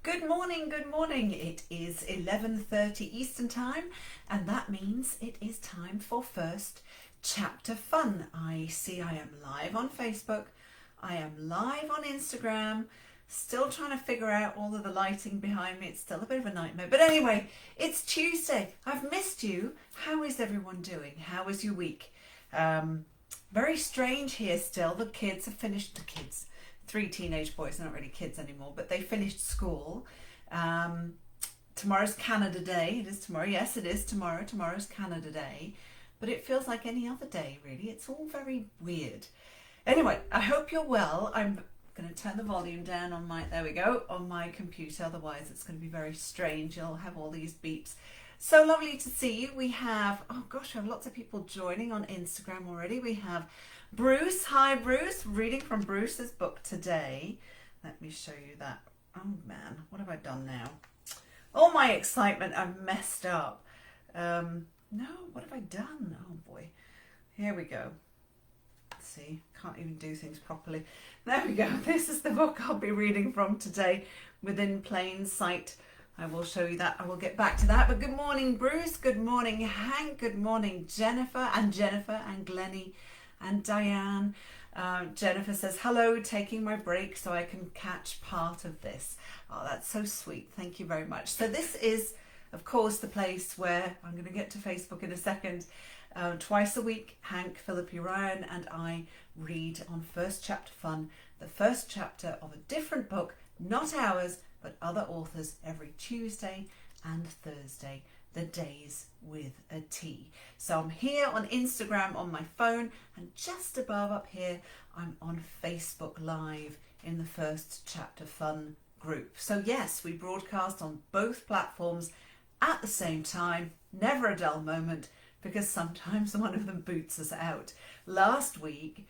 Good morning, good morning. It is 11:30 Eastern Time, and that means it is time for First Chapter Fun. I see I am live on Facebook, I am live on Instagram, still trying to figure out all of the lighting behind me. It's still a bit of a nightmare. But anyway, it's Tuesday. I've missed you. How is everyone doing? How was your week? Very strange here still. The kids have finished, three teenage boys, not really kids anymore, but they finished school. Tomorrow's Canada Day. It is tomorrow. Yes, it is tomorrow. Tomorrow's Canada Day. But it feels like any other day, really. It's all very weird. Anyway, I hope you're well. I'm going to turn the volume down on my computer. Otherwise, it's going to be very strange. You'll have all these beeps. So lovely to see you. We have, we have lots of people joining on Instagram already. We have Bruce. Hi, Bruce. Reading from Bruce's book today. Let me show you that. Oh, man. What have I done now? All my excitement. I've messed up. No, what have I done? Oh, boy. Here we go. Let's see. Can't even do things properly. There we go. This is the book I'll be reading from today, Within Plain Sight. I will show you that. I will get back to that. But good morning, Bruce. Good morning, Hank. Good morning, Jennifer and Glennie and Diane. Jennifer says, hello, taking my break so I can catch part of this. Oh, that's so sweet. Thank you very much. So this is, of course, the place where I'm going to get to Facebook in a second. Twice a week, Hank, Philippi Ryan and I read on First Chapter Fun, the first chapter of a different book, not ours, but other authors, every Tuesday and Thursday, the days with a T. So I'm here on Instagram on my phone, and just above up here, I'm on Facebook Live in the First Chapter Fun group. So yes, we broadcast on both platforms at the same time, never a dull moment, because sometimes one of them boots us out. Last week,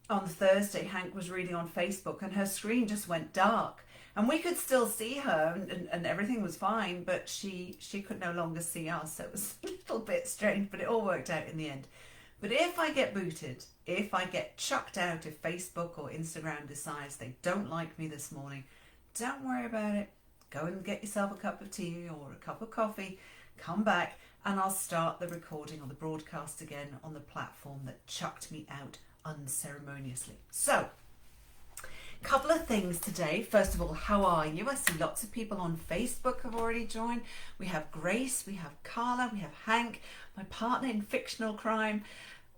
on Thursday, Hank was reading on Facebook and her screen just went dark. And we could still see her and everything was fine, but she could no longer see us. So it was a little bit strange, but it all worked out in the end. But if I get booted, if I get chucked out, if Facebook or Instagram decides they don't like me this morning, don't worry about it. Go and get yourself a cup of tea or a cup of coffee, come back, and I'll start the recording or the broadcast again on the platform that chucked me out unceremoniously. So, couple of things today. First of all, how are you? I see lots of people on Facebook have already joined. We have Grace, we have Carla, we have Hank, my partner in fictional crime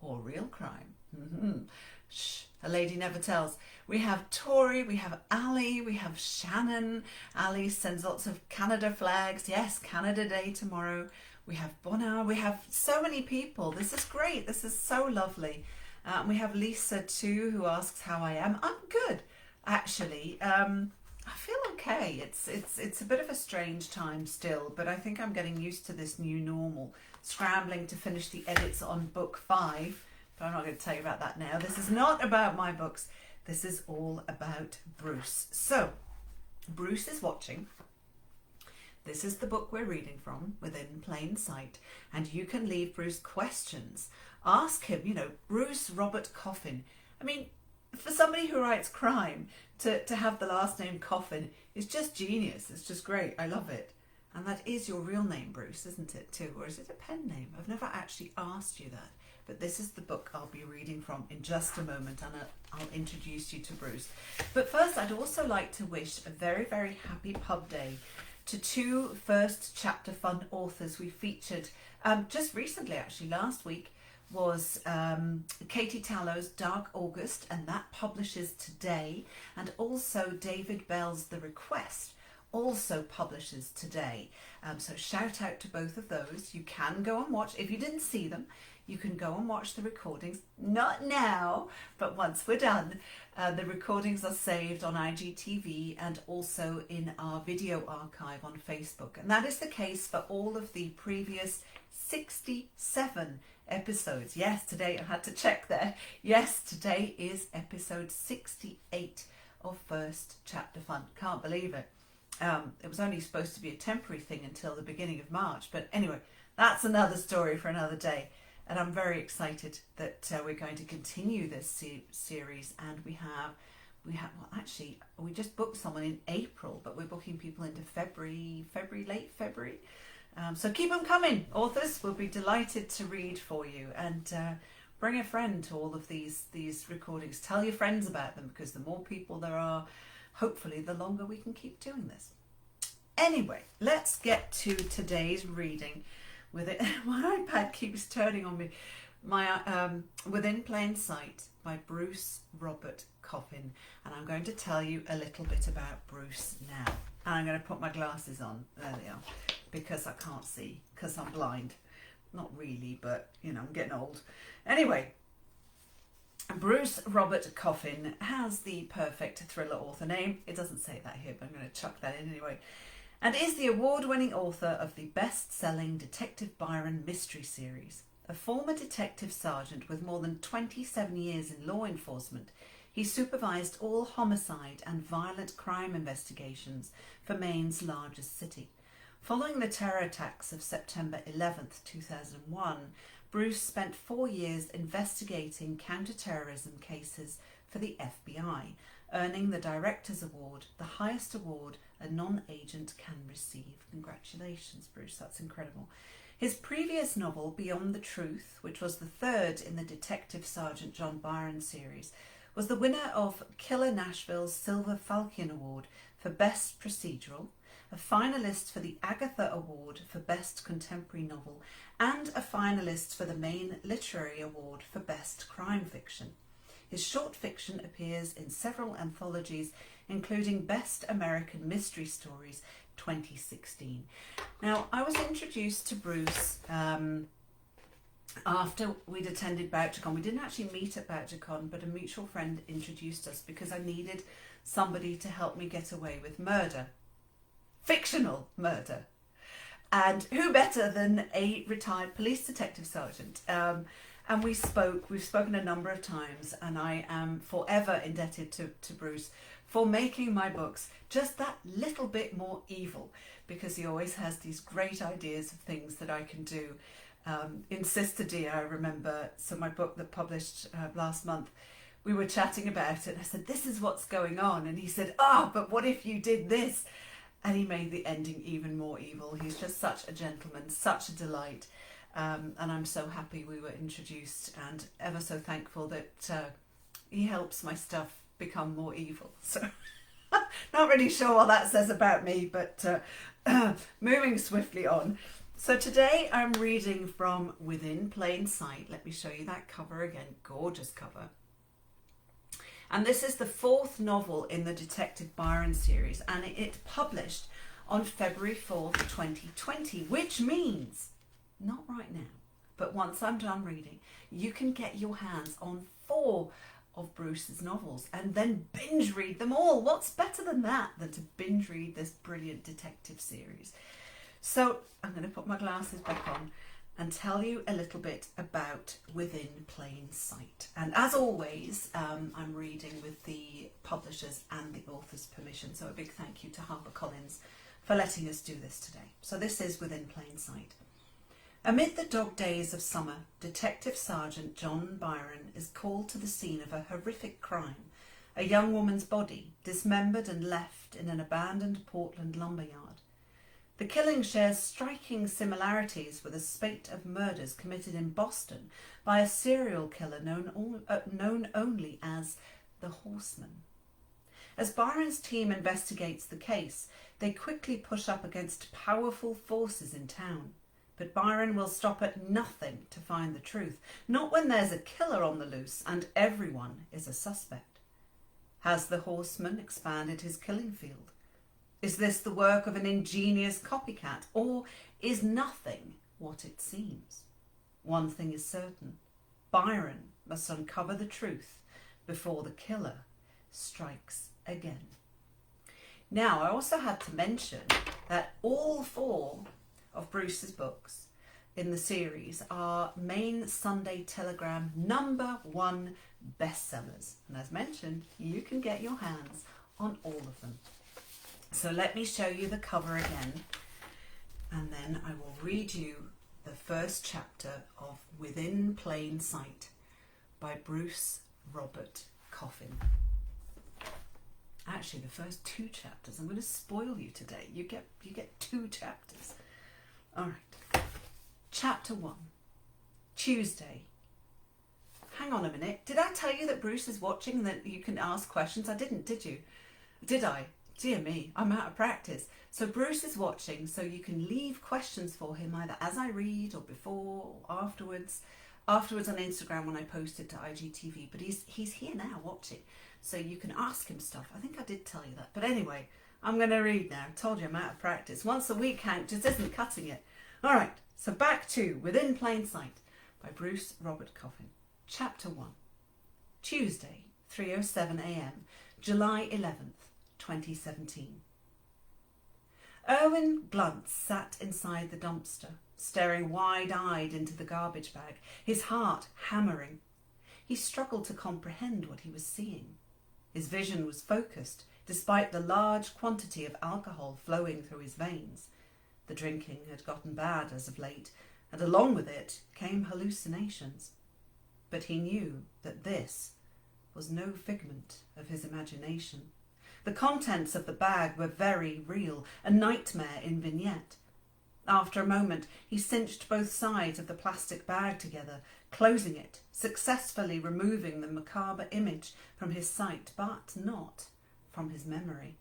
or real crime. Shh, a lady never tells. We have Tori, we have Ali, we have Shannon. Ali sends lots of Canada flags. Yes, Canada Day tomorrow. We have Bonar. We have so many people. This is great. This is so lovely. We have Lisa too, who asks how I am. I'm good. Actually, I feel okay. It's a bit of a strange time still, but I think I'm getting used to this new normal. Scrambling to finish the edits on book 5, but I'm not going to tell you about that now. This is not about my books. This is all about Bruce. So, Bruce is watching. This is the book we're reading from, Within Plain Sight, and you can leave Bruce questions. Ask him, Bruce Robert Coffin. I mean, for somebody who writes crime, to have the last name Coffin is just genius. It's just great. I love it. And that is your real name, Bruce, isn't it, too? Or is it a pen name? I've never actually asked you that. But this is the book I'll be reading from in just a moment, and I'll introduce you to Bruce. But first, I'd also like to wish a very, very happy pub day to two First Chapter Fun authors we featured just recently, actually, last week, was Katie Tallow's Dark August, and that publishes today, and also David Bell's The Request also publishes today. So shout out to both of those. You can go and watch, if you didn't see them, you can go and watch the recordings, not now, but once we're done. The recordings are saved on IGTV and also in our video archive on Facebook. And that is the case for all of the previous 67 episodes. Yes, today I had to check there. Yes, today is episode 68 of First Chapter Fun. Can't believe it. It was only supposed to be a temporary thing until the beginning of March. But anyway, that's another story for another day. And I'm very excited that we're going to continue this series. And we have well, actually, we just booked someone in April, but we're booking people into late February. So keep them coming, authors. We'll be delighted to read for you, and bring a friend to all of these recordings. Tell your friends about them, because the more people there are, hopefully the longer we can keep doing this. Anyway, let's get to today's reading. With it, my iPad keeps turning on me. My Within Plain Sight by Bruce Robert Coffin, and I'm going to tell you a little bit about Bruce now. And I'm going to put my glasses on. There they are, because I can't see, because I'm blind. Not really, but you know, I'm getting old. Anyway, Bruce Robert Coffin has the perfect thriller author name. It doesn't say that here, but I'm going to chuck that in anyway. And is the award-winning author of the best-selling Detective Byron mystery series. A former detective sergeant with more than 27 years in law enforcement, he supervised all homicide and violent crime investigations for Maine's largest city. Following the terror attacks of September 11th, 2001, Bruce spent 4 years investigating counter-terrorism cases for the FBI, earning the Director's Award, the highest award a non-agent can receive. Congratulations, Bruce, that's incredible. His previous novel, Beyond the Truth, which was the third in the Detective Sergeant John Byron series, was the winner of Killer Nashville's Silver Falchion Award for Best Procedural, a finalist for the Agatha Award for Best Contemporary Novel, and a finalist for the Maine Literary Award for Best Crime Fiction. His short fiction appears in several anthologies, including Best American Mystery Stories 2016. Now, I was introduced to Bruce after we'd attended BoucherCon. We didn't actually meet at BoucherCon, but a mutual friend introduced us because I needed somebody to help me get away with murder. Fictional murder. And who better than a retired police detective sergeant? And we've spoken a number of times, and I am forever indebted to Bruce for making my books just that little bit more evil, because he always has these great ideas of things that I can do. In Sister Dear, I remember, so my book that published last month, we were chatting about it, and I said, this is what's going on, and he said, but what if you did this? And he made the ending even more evil. He's just such a gentleman, such a delight. And I'm so happy we were introduced, and ever so thankful that he helps my stuff become more evil. So not really sure what that says about me, but moving swiftly on. So today I'm reading from Within Plain Sight. Let me show you that cover again. Gorgeous cover. And this is the fourth novel in the Detective Byron series, and it published on February 4th, 2020, which means, not right now, but once I'm done reading, you can get your hands on 4 of Bruce's novels and then binge read them all. What's better than that, than to binge read this brilliant detective series? So I'm going to put my glasses back on and tell you a little bit about Within Plain Sight. And as always, I'm reading with the publishers and the author's permission. So a big thank you to HarperCollins for letting us do this today. So this is Within Plain Sight. Amid the dog days of summer, Detective Sergeant John Byron is called to the scene of a horrific crime, a young woman's body dismembered and left in an abandoned Portland lumberyard. The killing shares striking similarities with a spate of murders committed in Boston by a serial killer known only as the Horseman. As Byron's team investigates the case, they quickly push up against powerful forces in town. But Byron will stop at nothing to find the truth, not when there's a killer on the loose and everyone is a suspect. Has the Horseman expanded his killing field? Is this the work of an ingenious copycat, or is nothing what it seems? One thing is certain: Byron must uncover the truth before the killer strikes again. Now, I also had to mention that all 4 of Bruce's books in the series are Maine Sunday Telegram #1 bestsellers. And as mentioned, you can get your hands on all of them. So let me show you the cover again, and then I will read you the first chapter of Within Plain Sight by Bruce Robert Coffin. actually the first 2 chapters. I'm going to spoil you today. You get 2 chapters. All right. Chapter 1. Tuesday. Hang on a minute. Did I tell you that Bruce is watching and that you can ask questions? I didn't, did you? Did I? Dear me, I'm out of practice. So Bruce is watching, so you can leave questions for him either as I read or before or afterwards. Afterwards on Instagram when I post it to IGTV. But he's here now watching, so you can ask him stuff. I think I did tell you that. But anyway, I'm going to read now. I told you I'm out of practice. Once a week count just isn't cutting it. All right, so back to Within Plain Sight by Bruce Robert Coffin. Chapter 1. Tuesday, 3:07 a.m, July 11th, 2017. Erwin Gluntz sat inside the dumpster, staring wide-eyed into the garbage bag, his heart hammering. He struggled to comprehend what he was seeing. His vision was focused, despite the large quantity of alcohol flowing through his veins. The drinking had gotten bad as of late, and along with it came hallucinations. But he knew that this was no figment of his imagination. The contents of the bag were very real, a nightmare in vignette. After a moment, he cinched both sides of the plastic bag together, closing it, successfully removing the macabre image from his sight, but not from his memory.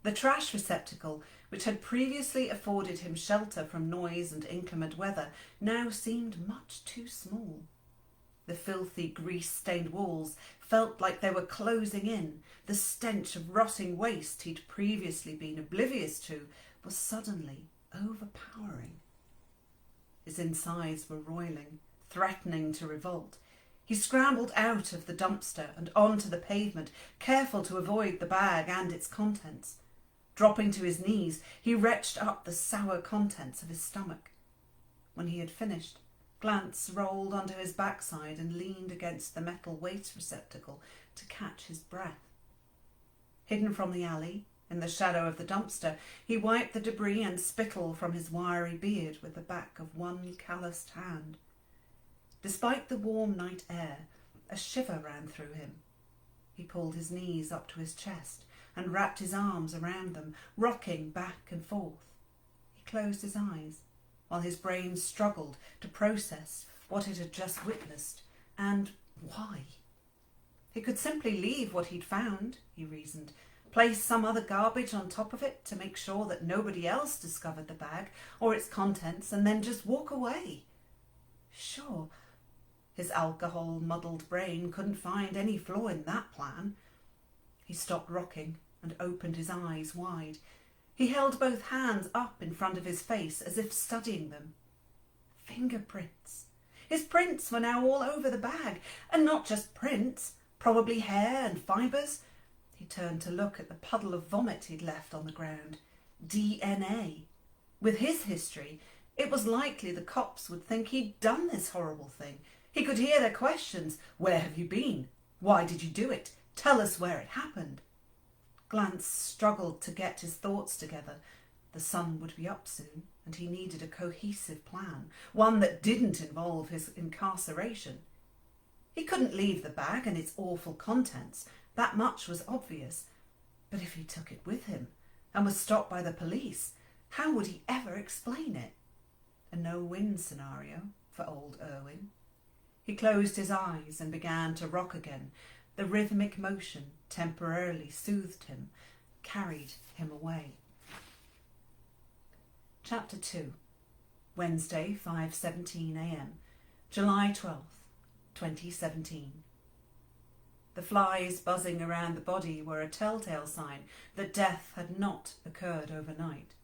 The trash receptacle, which had previously afforded him shelter from noise and inclement weather, now seemed much too small. The filthy, grease-stained walls felt like they were closing in. The stench of rotting waste he'd previously been oblivious to was suddenly overpowering. His insides were roiling, threatening to revolt. He scrambled out of the dumpster and onto the pavement, careful to avoid the bag and its contents. Dropping to his knees, he retched up the sour contents of his stomach. When he had finished, Glantz rolled onto his backside and leaned against the metal waste receptacle to catch his breath. Hidden from the alley, in the shadow of the dumpster, he wiped the debris and spittle from his wiry beard with the back of one calloused hand. Despite the warm night air, a shiver ran through him. He pulled his knees up to his chest and wrapped his arms around them, rocking back and forth. He closed his eyes, while his brain struggled to process what it had just witnessed, and why. He could simply leave what he'd found, he reasoned, place some other garbage on top of it to make sure that nobody else discovered the bag or its contents, and then just walk away. Sure, his alcohol-muddled brain couldn't find any flaw in that plan. He stopped rocking and opened his eyes wide. He held both hands up in front of his face as if studying them. Fingerprints. His prints were now all over the bag, and not just prints, probably hair and fibres. He turned to look at the puddle of vomit he'd left on the ground. DNA. With his history, it was likely the cops would think he'd done this horrible thing. He could hear their questions. Where have you been? Why did you do it? Tell us where it happened. Glantz struggled to get his thoughts together. The sun would be up soon, and he needed a cohesive plan, one that didn't involve his incarceration. He couldn't leave the bag and its awful contents. That much was obvious. But if he took it with him and was stopped by the police, how would he ever explain it? A no-win scenario for old Erwin. He closed his eyes and began to rock again. The rhythmic motion temporarily soothed him, carried him away. Chapter 2. Wednesday, 5:17 a.m, July 12th, 2017. The flies buzzing around the body were a telltale sign that death had not occurred overnight.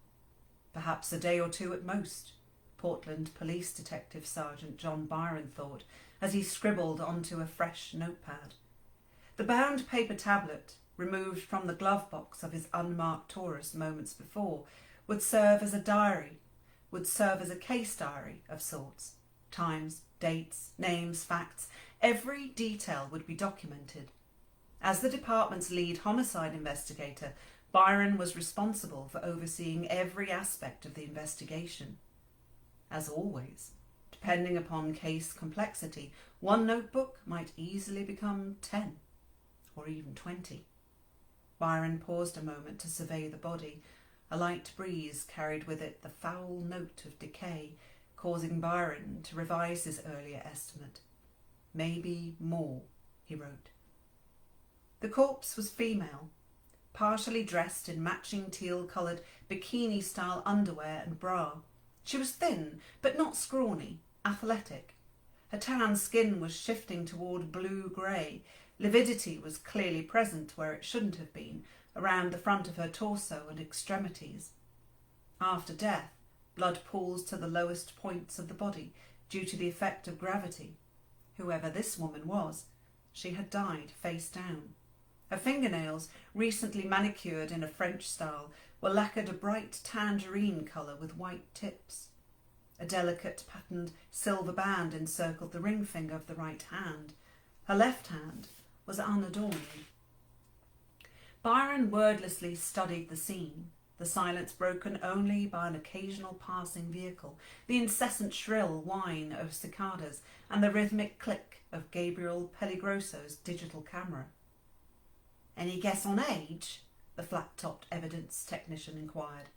Perhaps a day or two at most, Portland Police Detective Sergeant John Byron thought as he scribbled onto a fresh notepad. The bound paper tablet, removed from the glove box of his unmarked Taurus moments before, would serve as a diary, would serve as a case diary of sorts. Times, dates, names, facts, every detail would be documented. As the department's lead homicide investigator, Byron was responsible for overseeing every aspect of the investigation. As always, depending upon case complexity, one notebook might easily become 10 or even 20. Byron paused a moment to survey the body. A light breeze carried with it the foul note of decay, causing Byron to revise his earlier estimate. Maybe more, he wrote. The corpse was female, partially dressed in matching teal-coloured bikini-style underwear and bra. She was thin, but not scrawny, athletic. Her tan skin was shifting toward blue-grey. Lividity was clearly present where it shouldn't have been, around the front of her torso and extremities. After death, blood pools to the lowest points of the body due to the effect of gravity. Whoever this woman was, she had died face down. Her fingernails, recently manicured in a French style, were lacquered a bright tangerine colour with white tips. A delicate patterned silver band encircled the ring finger of the right hand. Her left hand was unadorned. Byron wordlessly studied the scene, the silence broken only by an occasional passing vehicle, the incessant shrill whine of cicadas, and the rhythmic click of Gabriel Pelligrosso's digital camera. "Any guess on age?" the flat-topped evidence technician inquired.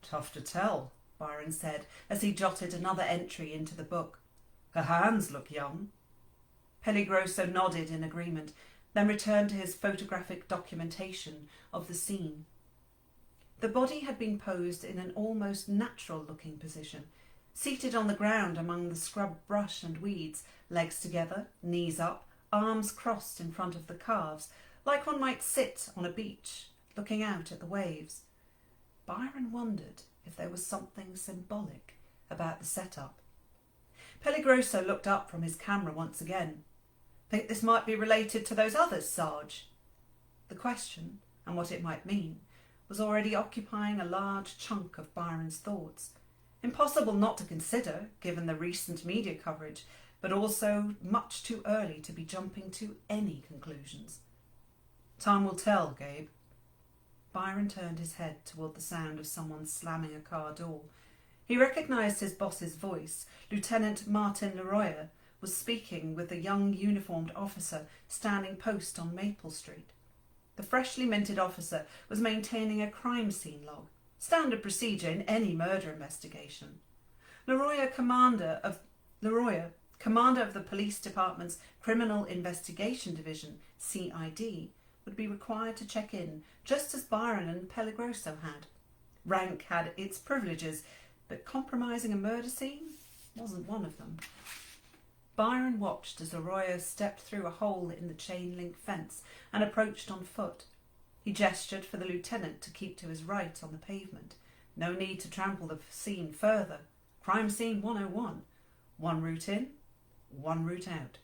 "Tough to tell," Byron said as he jotted another entry into the book. "Her hands look young." Pelligrosso nodded in agreement, then returned to his photographic documentation of the scene. The body had been posed in an almost natural-looking position, seated on the ground among the scrub brush and weeds, legs together, knees up, arms crossed in front of the calves, like one might sit on a beach, looking out at the waves. Byron wondered if there was something symbolic about the setup. Pelligrosso looked up from his camera once again. "Think this might be related to those others, Sarge?" The question, and what it might mean, was already occupying a large chunk of Byron's thoughts. Impossible not to consider, given the recent media coverage, but also much too early to be jumping to any conclusions. "Time will tell, Gabe." Byron turned his head toward the sound of someone slamming a car door. He recognised his boss's voice. Lieutenant Martin Leroyer was speaking with a young uniformed officer standing post on Maple Street. The freshly minted officer was maintaining a crime scene log, standard procedure in any murder investigation. Leroyer, commander of the police department's Criminal Investigation Division, CID, would be required to check in, just as Byron and Pelligrosso had. Rank had its privileges, but compromising a murder scene wasn't one of them. Byron watched as Leroyer stepped through a hole in the chain-link fence and approached on foot. He gestured for the lieutenant to keep to his right on the pavement. No need to trample the scene further. Crime scene 101. One route in, one route out.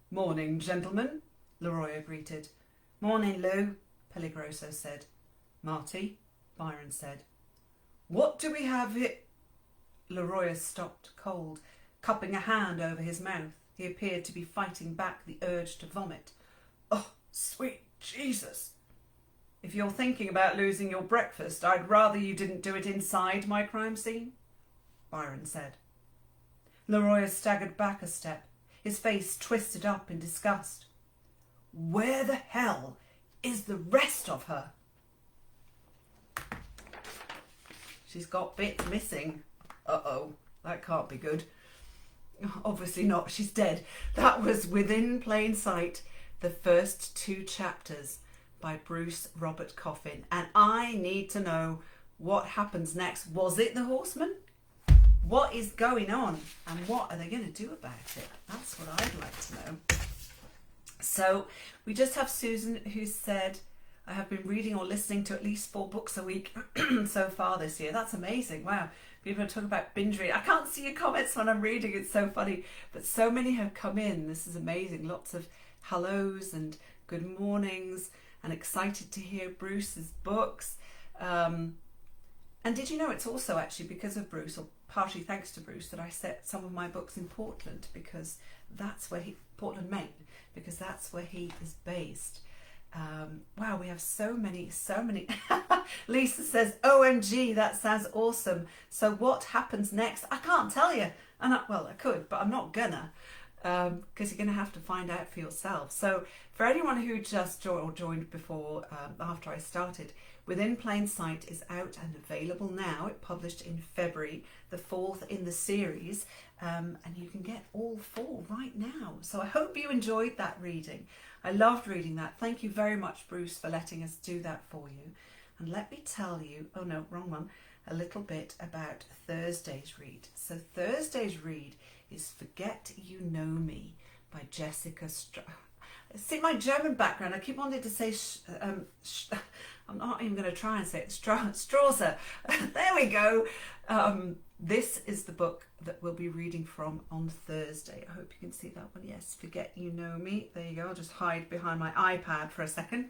"Morning, gentlemen," Leroyer greeted. "Morning, Lou," Pelligrosso said. "Marty," Byron said. "What do we have here?" Leroyer stopped cold, cupping a hand over his mouth. He appeared to be fighting back the urge to vomit. "Oh, sweet Jesus. If you're thinking about losing your breakfast, I'd rather you didn't do it inside my crime scene," Byron said. Leroyer staggered back a step, his face twisted up in disgust. "Where the hell is the rest of her?" "She's got bits missing." "Uh-oh, that can't be good." "Obviously not, she's dead." That was within plain sight. The first 2 chapters by Bruce Robert Coffin. And I need to know what happens next. Was it the Horseman? What is going on? And what are they going to do about it? That's what I'd like to know. So we just have Susan, who said, "I have been reading or listening to at least 4 books a week so far this year." That's amazing. Wow. People are talking about binge reading. I can't see your comments when I'm reading. It's so funny. But so many have come in. This is amazing. Lots of hellos and good mornings, and excited to hear Bruce's books. And did you know it's also actually because of Bruce, or partially thanks to Bruce, that I set some of my books in Portland, because that's where Portland, Maine, because that's where he is based. Wow, we have so many. Lisa says, "OMG, that sounds awesome. So what happens next?" I can't tell you. I could, but I'm not gonna. because you're going to have to find out for yourself. So for anyone who just joined before, after I started, Within Plain Sight is out and available now. It published in February, the 4th in the series, and you can get all 4 right now. So I hope you enjoyed that reading. I loved reading that. Thank you very much, Bruce, for letting us do that for you. And let me tell you, oh no, wrong one, a little bit about Thursday's read. So Thursday's read is Forget You Know Me by Jessica See, my German background, I keep wanting to say I'm not even going to try and say it. Strasser. There we go. This is the book that we'll be reading from on Thursday. I hope you can see that one. Yes, Forget You Know Me. There you go. I'll just hide behind my iPad for a second.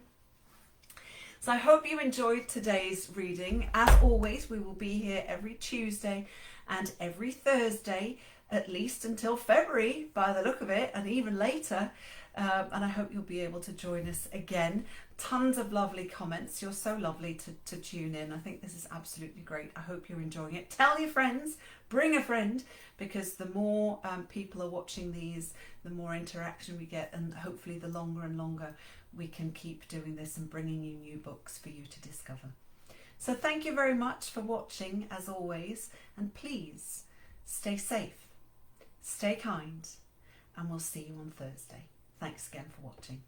So I hope you enjoyed today's reading. As always, we will be here every Tuesday and every Thursday, at least until February, by the look of it, and even later. And I hope you'll be able to join us again. Tons of lovely comments. You're so lovely to tune in. I think this is absolutely great. I hope you're enjoying it. Tell your friends, bring a friend, because the more people are watching these, the more interaction we get, and hopefully the longer and longer we can keep doing this and bringing you new books for you to discover. So thank you very much for watching, as always, and please stay safe, stay kind, and we'll see you on Thursday. Thanks again for watching.